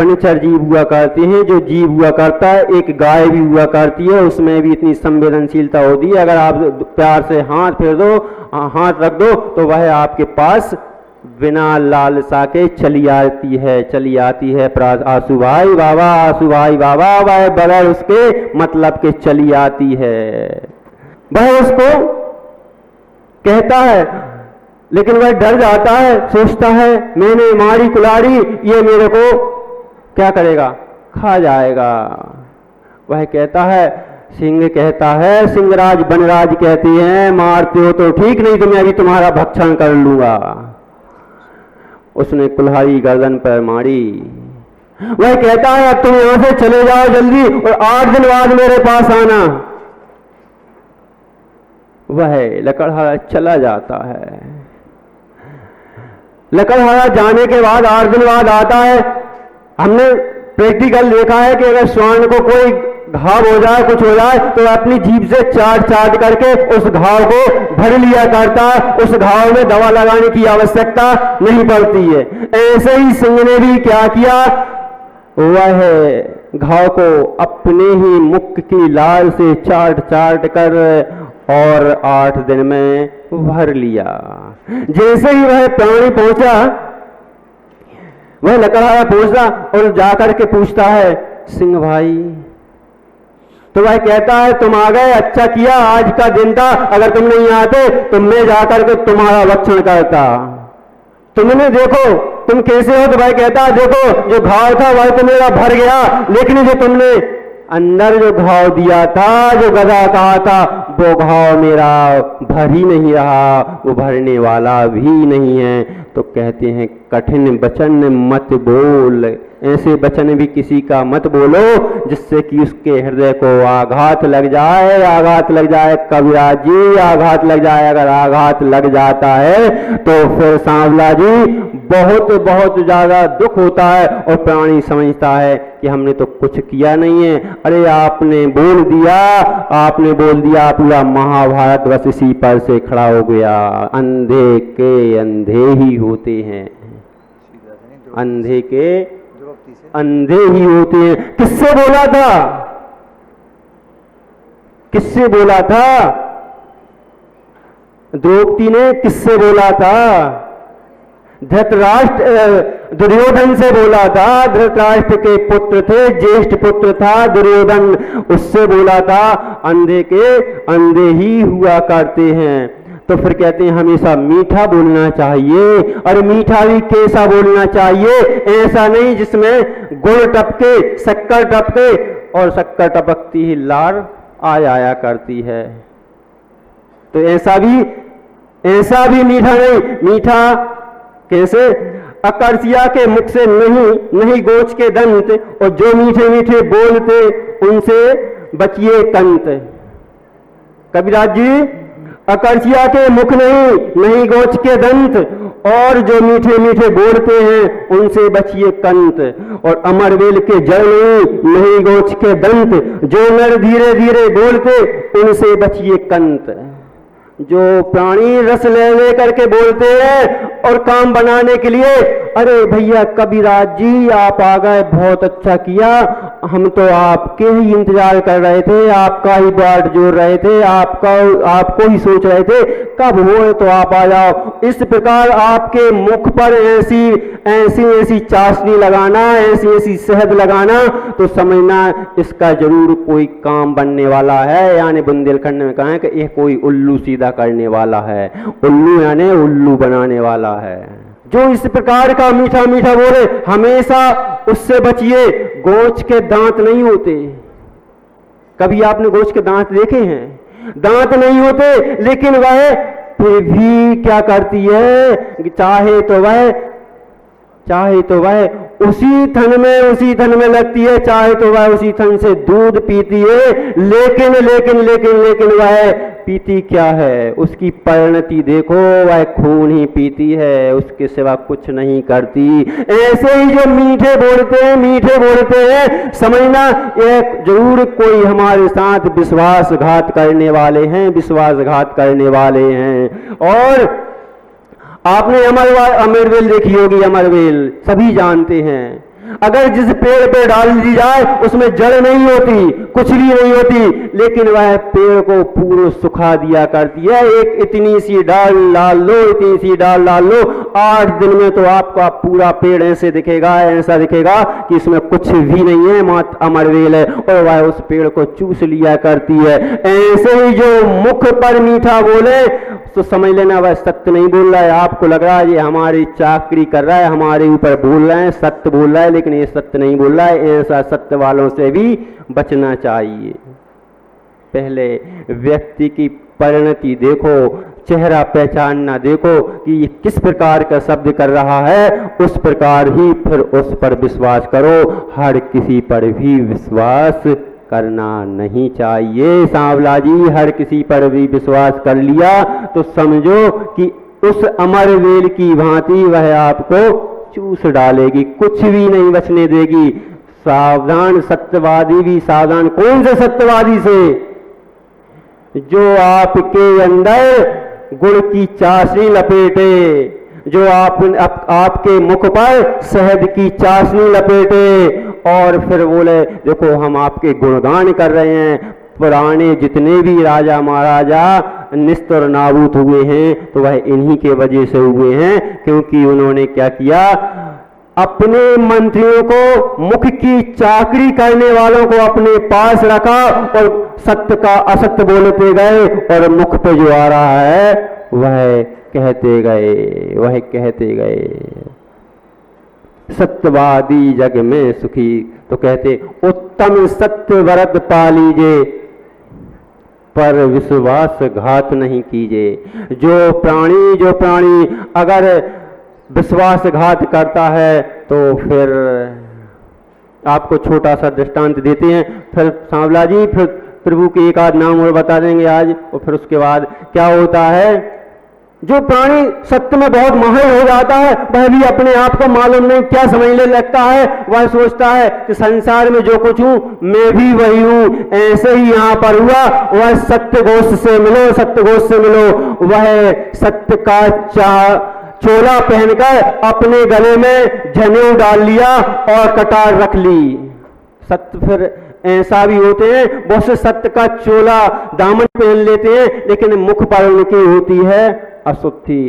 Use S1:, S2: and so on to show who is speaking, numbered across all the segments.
S1: वनचर जीव हुआ करते हैं, जो जीव हुआ करता है, एक गाय भी हुआ करती है, उसमें भी इतनी संवेदनशीलता होती है, अगर आप प्यार से हाथ फेर दो, हाथ रख दो, तो वह आपके पास बिना लालसा के चली आती है। आंसू भाई बाबा, वह बगैर उसके मतलब के चली आती है। वह उसको कहता है, लेकिन वह डर जाता है, सोचता है मैंने मारी कुल्हाड़ी, ये मेरे को क्या करेगा, खा जाएगा। वह कहता है, सिंह कहता है, सिंहराज बनराज कहते हैं, मारते हो तो ठीक, नहीं तो मैं अभी तुम्हारा भक्षण कर लूंगा। उसने कुल्हाड़ी गर्दन पर मारी। वह कहता है अब तुम यहां से चले जाओ जल्दी और 8 दिन बाद मेरे पास आना। वह लकड़हारा चला जाता है। लकड़हारा जाने के बाद 8 दिन बाद आता है। हमने प्रैक्टिकल देखा है कि अगर श्वान को कोई घाव हो जाए, कुछ हो जाए, तो अपनी जीभ से चाट करके उस घाव को भर लिया करता है, उस घाव में दवा लगाने की आवश्यकता नहीं पड़ती है। ऐसे ही सिंह ने भी क्या किया, वह घाव को अपने ही मुख की लाल से चाट कर और 8 दिन में भर लिया। जैसे ही वह प्राणी पहुंचा, वह लकड़हारा पहुंचा और जाकर के पूछता है, सिंह भाई, तो वह कहता है तुम आ गए, अच्छा किया, आज का दिन था, अगर तुम नहीं आते तो मैं जाकर के तुम्हारा भक्षण करता। तुमने देखो तुम कैसे हो, तो भाई कहता है देखो जो घाव था वह तो मेरा भर गया, लेकिन जो तुमने अंदर जो घाव दिया था, जो गदा कहा था, वो घाव मेरा भर ही नहीं रहा, वो भरने वाला भी नहीं है। तो कहते हैं कठिन वचन मत बोल, ऐसे वचन भी किसी का मत बोलो जिससे कि उसके हृदय को आघात लग जाए। कविराज जी, आघात लग जाए। अगर आघात लग जाता है तो फिर सांवला जी बहुत ज्यादा दुख होता है और प्राणी समझता है कि हमने तो कुछ किया नहीं है। अरे आपने बोल दिया, पूरा महाभारत बस इसी पर से खड़ा हो गया। अंधे के अंधे ही होते हैं, अंधे के अंधे ही होते हैं। किससे बोला था? द्रौपदी ने किससे बोला था? धृतराष्ट्र, दुर्योधन से बोला था। धृतराष्ट्र के पुत्र थे, ज्येष्ठ पुत्र था दुर्योधन, उससे बोला था अंधे के अंधे ही हुआ करते हैं। तो फिर कहते हैं हमेशा मीठा बोलना चाहिए। और मीठा भी कैसा बोलना चाहिए? ऐसा नहीं जिसमें गुड़ टपके, शक्कर टपके, और शक्कर टपकती ही लार आया करती है। तो ऐसा भी मीठा नहीं। मीठा कैसे? अकर्षिया के मुख से नहीं गोच के दंत, और जो मीठे मीठे बोलते उनसे बचिए कंत। कबीराज जी, अकर्षिया के मुख नहीं गोच के दंत, और जो मीठे मीठे बोलते हैं उनसे बचिए कंत। और अमरवेल के जड़ नहीं गोच के दंत, जो नर धीरे धीरे बोलते उनसे बचिए कंत। जो प्राणी रस ले करके बोलते हैं और काम बनाने के लिए, अरे भैया कबीराज जी आप आ गए, बहुत अच्छा किया, हम तो आपके ही इंतजार कर रहे थे, आपका ही बाट जोड़ रहे थे, आपको ही सोच रहे थे, कब हो तो आप आ जाओ। इस प्रकार आपके मुख पर ऐसी चाशनी लगाना, ऐसी शहद लगाना, तो समझना इसका जरूर कोई काम बनने वाला है। यानी बुंदेलखंड में कहें कि यह कोई उल्लू सीधा करने वाला है। उल्लू यानी उल्लू बनाने वाला है। जो इस प्रकार का मीठा मीठा बोले, हमेशा उससे बचिए। गोंच के दांत नहीं होते। कभी आपने गोंच के दांत देखे हैं? दांत नहीं होते, लेकिन वह फिर भी क्या करती है, चाहे तो वह उसी थन में लगती है, चाहे तो वह उसी थन से दूध पीती है, लेकिन वह पीती क्या है? उसकी परिणति देखो, वह खून ही पीती है, उसके सिवा कुछ नहीं करती। ऐसे ही जो मीठे बोलते हैं, समझना एक जरूर कोई हमारे साथ विश्वासघात करने वाले हैं। और आपने अमरवेल देखी होगी, अमरवेल सभी जानते हैं। अगर जिस पेड़ पे डाल दी जाए उसमें जड़ नहीं होती, कुछ भी नहीं होती, लेकिन वह पेड़ को पूरा सुखा दिया करती है। एक इतनी सी डाल डाल लो, इतनी सी डाल डाल लो, 8 दिन में तो आपका पूरा पेड़ ऐसे दिखेगा, ऐसा दिखेगा कि इसमें कुछ भी नहीं है, मात अमरवेल है, और वह उस पेड़ को चूस लिया करती है। ऐसे ही जो मुख पर मीठा बोले तो समझ लेना वह सत्य नहीं बोल रहा है। आपको लग रहा है ये हमारी चाकरी कर रहा है, हमारे ऊपर बोल रहे हैं, सत्य बोल रहा है, लेकिन ये सत्य नहीं बोल रहा है। ऐसा सत्य वालों से भी बचना चाहिए। पहले व्यक्ति की परिणति देखो, चेहरा पहचानना देखो कि ये किस प्रकार का शब्द कर रहा है, उस प्रकार ही फिर उस पर विश्वास करो। हर किसी पर भी विश्वास करना नहीं चाहिए। सांवला जी, हर किसी पर भी विश्वास कर लिया तो समझो कि उस अमरवेल की भांति वह आपको चूस डालेगी, कुछ भी नहीं बचने देगी। सावधान, सत्यवादी भी सावधान। कौन से सत्यवादी से? जो आपके अंदर गुण की चाशनी लपेटे, जो आपके मुख पर शहद की चाशनी लपेटे और फिर बोले देखो हम आपके गुणगान कर रहे हैं। पुराने जितने भी राजा महाराजा निस्त और नाबूद हुए हैं तो वह इन्हीं के वजह से हुए हैं, क्योंकि उन्होंने क्या किया, अपने मंत्रियों को, मुख की चाकरी करने वालों को अपने पास रखा और सत्य का असत्य बोलते गए, और मुख पे जो आ रहा है वह कहते गए। सत्यवादी जग में सुखी, तो कहते उत्तम सत्य व्रत पालीजे पर विश्वासघात नहीं कीजिए। जो प्राणी अगर विश्वासघात करता है तो फिर आपको छोटा सा दृष्टांत देते हैं। फिर सांवला जी फिर प्रभु के एक आध नाम और बता देंगे आज, और फिर उसके बाद क्या होता है। जो प्राणी सत्य में बहुत माहिर हो जाता है वह भी अपने आप को मालूम नहीं क्या समझने लगता है। वह सोचता है कि संसार में जो कुछ हूं मैं भी वही हूं। ऐसे ही यहाँ पर हुआ, वह सत्य घोष से मिलो। वह सत्य का चोला पहनकर अपने गले में जनेऊ डाल लिया और कटार रख ली। सत्य फिर ऐसा भी होते हैं, बहुत से सत्य का चोला दामन पहन लेते हैं, लेकिन मुख पर उनकी होती है अशुद्धि।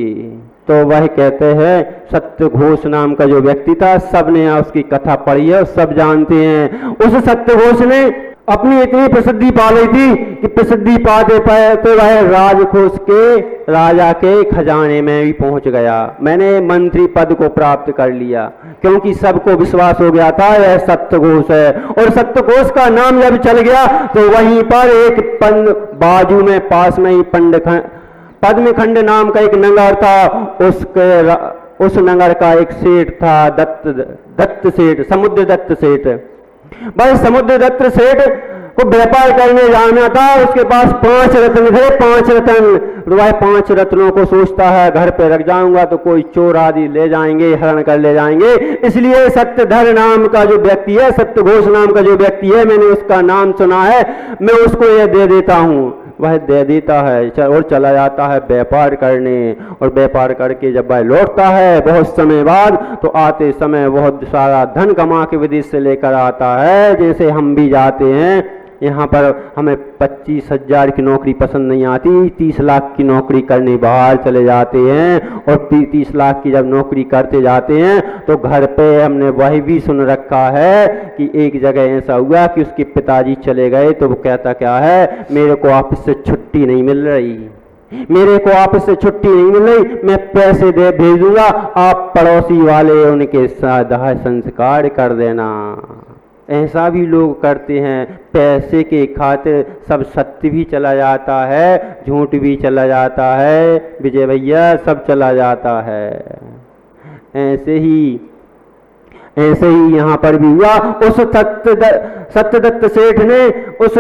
S1: तो वह कहते हैं सत्य घोष नाम का जो व्यक्ति था, सबने उसकी कथा पढ़ी है, सब जानते हैं। उस सत्य घोष ने अपनी इतनी प्रसिद्धि पा ली थी कि प्रसिद्धि पाते तो वह राजकोष के राजा के खजाने में भी पहुंच गया। मैंने मंत्री पद को प्राप्त कर लिया, क्योंकि सबको विश्वास हो गया था यह सत्यघोष है। और सत्यघोष का नाम जब चल गया तो वहीं पर एक बाजू में पास में ही पद्मखंड नाम का एक नगर था। उस नगर का एक सेठ था, दत्त सेठ, समुद्र दत्त सेठ। भाई समुद्र दत्त सेठ को व्यापार करने जाना था, उसके पास 5 रत्न थे, 5 रत्न। वह 5 रत्नों को सोचता है घर पे रख जाऊंगा तो कोई चोर आदि ले जाएंगे, हरण कर ले जाएंगे। इसलिए सत्यधर नाम का जो व्यक्ति है, सत्यघोष नाम का जो व्यक्ति है, मैंने उसका नाम सुना है, मैं उसको यह दे देता हूं। वह दे देता है और चला जाता है व्यापार करने। और व्यापार करके जब वह लौटता है बहुत समय बाद, तो आते समय बहुत सारा धन कमा के विदेश से लेकर आता है। जैसे हम भी जाते हैं, यहाँ पर हमें 25,000 की नौकरी पसंद नहीं आती, 30 लाख की नौकरी करने बाहर चले जाते हैं। और 30 लाख की जब नौकरी करते जाते हैं तो घर पे हमने वही भी सुन रखा है कि एक जगह ऐसा हुआ कि उसके पिताजी चले गए, तो वो कहता क्या है, मेरे को ऑफिस से छुट्टी नहीं मिल रही, मैं पैसे दे भेजूंगा, आप पड़ोसी वाले उनके साथ संस्कार कर देना। ऐसा भी लोग करते हैं, पैसे के खातिर सब सत्य भी चला जाता है, झूठ भी चला जाता है, विजय भैया सब चला जाता है। ऐसे ही यहाँ पर भी हुआ। उस सत्यदत्त सेठ ने उस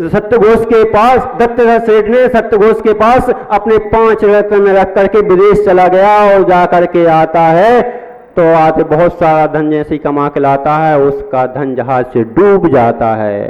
S1: सत्यघोष के पास, दत्तदत्त सेठ ने सत्यघोष के पास अपने 5 रत्न रख करके विदेश चला गया। और जा करके आता है तो आते बहुत सारा धन जैसे ही कमा के लाता है, उसका धन जहाज से डूब जाता है।